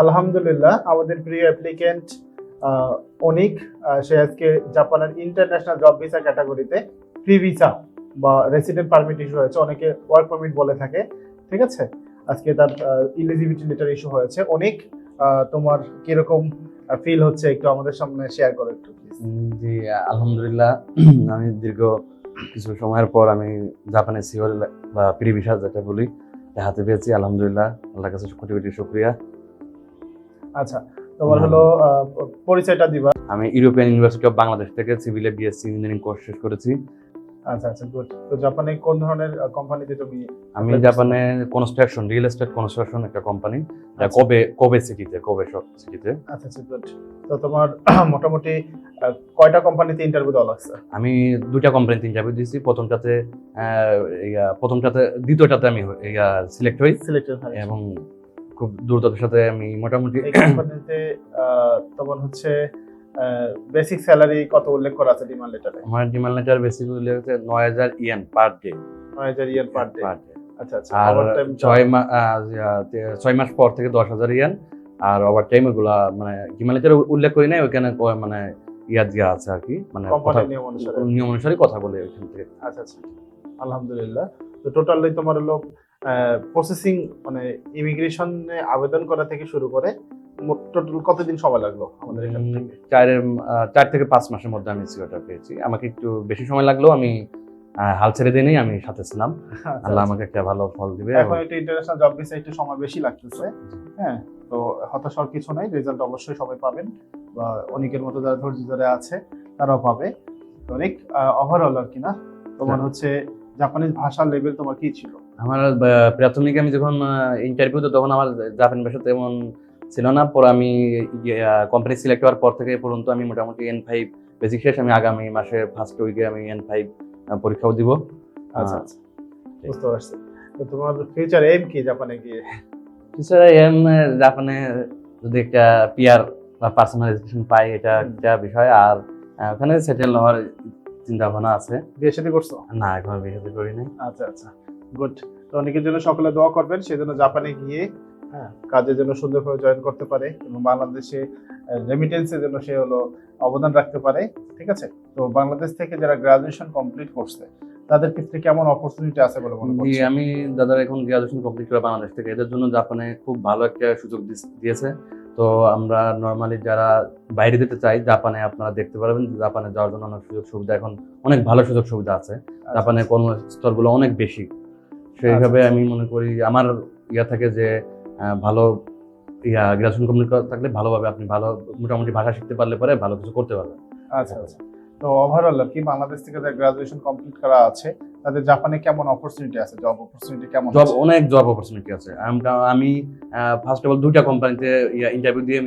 আলহামদুলিল্লাহ, আমাদের প্রিয় অ্যাপ্লিকেন্ট অনিক, সে আজকে জাপানের ইন্টারন্যাশনাল জব ভিসা ক্যাটাগরিতে ফ্রি ভিসা বা রেসিডেন্ট পারমিট ইস্যু হয়েছে, অনেকে ওয়ার্ক পারমিট বলে থাকে। ঠিক আছে, আজকে তার ইলিজিবিলিটি লেটার ইস্যু হয়েছে। অনিক, তোমার কিরকম ফিল হচ্ছে একটু আমাদের সামনে শেয়ার করো একটু প্লিজ। জি, আলহামদুলিল্লাহ। আমি দীর্ঘ কিছু সময়ের পর আমি জাপানের সিওল বা ফ্রি ভিসা যেটা বলি হাতে পেয়েছি। আলহামদুলিল্লাহ, আল্লাহর কাছে কোটি কোটি শুকরিয়া। আচ্ছা, তোমার হলো পরিচয়টা দিবা। আমি ইউরোপিয়ান ইউনিভার্সিটি অফ বাংলাদেশ থেকে সিভিলে বিএসসি ইঞ্জিনিয়ারিং কোর্স শেষ করেছি। আচ্ছা আচ্ছা, গুড। তো জাপানে কোন ধরনের কোম্পানিতে তুমি? আমি জাপানে কনস্ট্রাকশন, রিয়েল এস্টেট কনস্ট্রাকশন একটা কোম্পানি, কোবে সিটিতে। আচ্ছা আচ্ছা, গুড। তো তোমার মোটামুটি কয়টা কোম্পানিতে ইন্টারভিউ দেওয়া লাগছে? আমি দুইটা কোম্পানিতে ইন্টারভিউ দিয়েছি। দ্বিতীয়টাতে আমি সিলেক্ট হই এবং খুব দ্রুততার সাথে আমি মোটামুটি এই কোম্পানিতে তোমার হচ্ছে বেসিক স্যালারি কত উল্লেখ করা আছে ডিমান্ড লেটারে? আমার ডিমান্ড লেটার বেসিক উল্লেখ আছে ৯০০০ yen per day. ৯০০০ yen per day. আচ্ছা আচ্ছা। আর ৬ মাস পর থেকে ১০,০০০ ইয়েন। আর ওভার টাইম এগুলা মানে ডিমান্ড লেটারে উল্লেখ করি নাই, ওইখানে মানে দেওয়া আছে আর কি, মানে নিয়ম অনুসারে কথা বলে ওইখান থেকে। আচ্ছা আচ্ছা, আলহামদুলিল্লাহ। তো টোটালি তোমার হলো প্রসেসিং মানে ইমিগ্রেশনে আবেদন করা থেকে শুরু করে টোটাল কতদিন সময় লাগলো আমাদের এখান থেকে? ৪ থেকে ৫ মাসের মধ্যে আমি সিওটা পেয়েছি। আমাকে একটু বেশি সময় লাগলো, আমি হাল ছেড়ে দিই নাই, আমি সাথে ছিলাম। আল্লাহ আমাকে একটা ভালো ফল দিবে। এখন একটা ইন্টারন্যাশনাল জব ভিসা একটু সময় বেশি লাগতেছে। হ্যাঁ, তো হতাশ হওয়ার কিছু নাই, রেজাল্ট অবশ্যই সবাই পাবেন, বা অনেকের মতো যারা ধৈর্য ধরে আছে তারাও পাবে। অনেক ওভারঅল আর কি না, তোমার হচ্ছে জাপানিজ ভাষার লেভেল তোমার কি ছিল? আমার প্রাথমিক আমি যখন ইন্টারভিউ তো তখন আমার জাপানি ভাষা তেমন ছিল না। পরে আমি কোম্পানি সিলেক্ট হওয়ার পর থেকে পর্যন্ত আমি মোটামুটি N5 বেসিক শেষ। আমি আগামী মাসে ফার্স্ট উইকে আমি N5 পরীক্ষাও দিব। আচ্ছা আচ্ছা, বুঝতে পারছি। তো তোমার ফিউচার এম কি জাপানে গিয়ে? ফিউচার এম জাপানে যদি একটা পিআর বা পার্সোনালাইজেশন পাই, এটা একটা বিষয়। আর ওখানে সেটেল হওয়ার চিন্তা ভাবনা আছে। বিয়ে শাদী করছো? না, এখনো বিয়ে শাদী করিনি। আচ্ছা আচ্ছা, গুড। তো অনেকের জন্য সকলে দোয়া করবেন, সেই জন্য জাপানে গিয়ে কাজের জন্য সুন্দরভাবে জয়েন করতে পারে এবং বাংলাদেশে রেমিটেন্সের জন্য সে হলো অবদান রাখতে পারে। ঠিক আছে, তো বাংলাদেশ থেকে যারা গ্রাজুয়েশন কমপ্লিট করছে তাদের ক্ষেত্রে কেমন অপরচুনিটি আছে বলে মনে করছেন? আমি দাদার এখন গ্রাজুয়েশন কমপ্লিট করে বাংলাদেশ থেকে, এদের জন্য জাপানে খুব ভালো একটা সুযোগ দিয়েছে। তো আমরা নর্মালি যারা বাইরে যেতে চাই জাপানে, আপনারা দেখতে পারবেন জাপানে যাওয়ার জন্য অনেক সুযোগ সুবিধা, এখন অনেক ভালো সুযোগ সুবিধা আছে। জাপানের কর্মস্থলগুলো অনেক বেশি। সেইভাবে আমি মনে করি আমার থাকে যে ভালো গ্রাজুয়েশন কমপ্লিট থাকলে ভালোভাবে আপনি ভালো মোটামুটি ভাষা শিখতে পারলে পরে ভালো কিছু করতে পারবেন। আচ্ছা আচ্ছা, তো ওভারঅল আর কি বাংলাদেশ থেকে যারা গ্রাজুয়েশন কমপ্লিট করা আছে তাদের জাপানে কেমন অপরচুনিটি আছে? জব অপরচুনিটি কেমন? অনেক জব অপরচুনিটি আছে। আমি ফার্স্ট অফ অল দুইটা কোম্পানিতে ইন্টারভিউ দিয়ে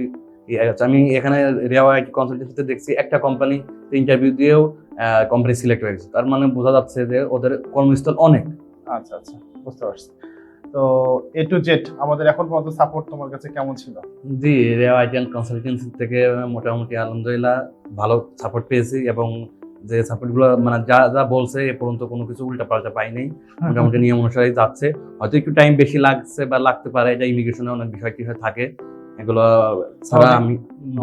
আমি এখানে রেওয়া আইটি কনসালটেন্সিতে দেখছি একটা কোম্পানিতে ইন্টারভিউ দিয়েও কোম্পানি সিলেক্ট হয়ে গেছে। তার মানে বোঝা যাচ্ছে যে ওদের কর্মস্থল অনেক। আচ্ছা আচ্ছা, বুঝতে পারছি। তো এ টু জেড আমাদের এখন পর্যন্ত সাপোর্ট তোমার কাছে কেমন ছিল? জি, রেওয়া আইটি কনসালটেন্সি থেকে মোটামুটি আলহামদুলিল্লাহ ভালো সাপোর্ট পেয়েছি, এবং যে সাপোর্টগুলো মানে যা যা বলছে এ পর্যন্ত কোনো কিছু উল্টা পাল্টা পাই নাই। মোটামুটি নিয়ম অনুসারে যাচ্ছে। হয়তো একটু টাইম বেশি লাগছে বা লাগতে পারে, এটা ইমিগ্রেশনে অনেক বিষয় টিষয় থাকে, এগুলো ছাড়া আমি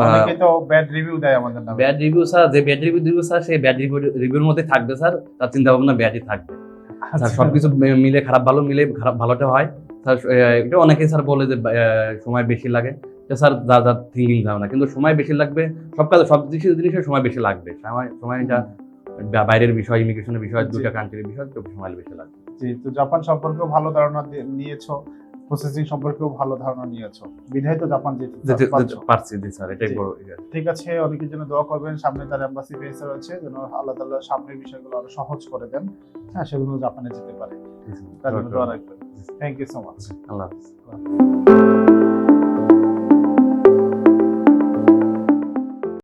অনেকে তো ব্যাড রিভিউ দেয় আমাদের নামে। ব্যাড রিভিউ স্যার, যে ব্যাড রিভিউ দিবে স্যার, সেই ব্যাড রিভিউর মধ্যে থাকবে স্যার, তার চিন্তা ভাবনা ব্যাডই থাকবে স্যার। সবকিছু মিলে খারাপ ভালো মিলে খারাপ ভালোটা হয় স্যার। এটা অনেকেই স্যার বলে যে সময় বেশি লাগে, স্যার যা যা থিঙ্কিং যাবে না, কিন্তু সময় বেশি লাগবে। সব কাজে সব জিনিসের সময় বেশি লাগবে। সময়টা বাইরের বিষয়, ইমিগ্রেশনের বিষয়, দুইটা কান্ট্রির বিষয়, তো সময় বেশি লাগবে। জি, তো জাপান সম্পর্কেও ভালো ধারণা নিয়েছো, প্রসেসিং সম্পর্কেও ভালো ধারণা নিয়েছো, বিধায় তো জাপান যেতে পারছি। জি স্যার, এটাই বড়। ঠিক আছে, অনেকের জন্য দোয়া করবেন, সামনে তার এম্বাসি বেস রয়েছে, যেন আল্লাহ তাআলা সামনের বিষয়গুলো আরো সহজ করে দেন। হ্যাঁ, সেগুলো জাপানে যেতে পারে, তার জন্য দোয়া রাখবেন। Thank you so much. আল্লাহ হাফেজ।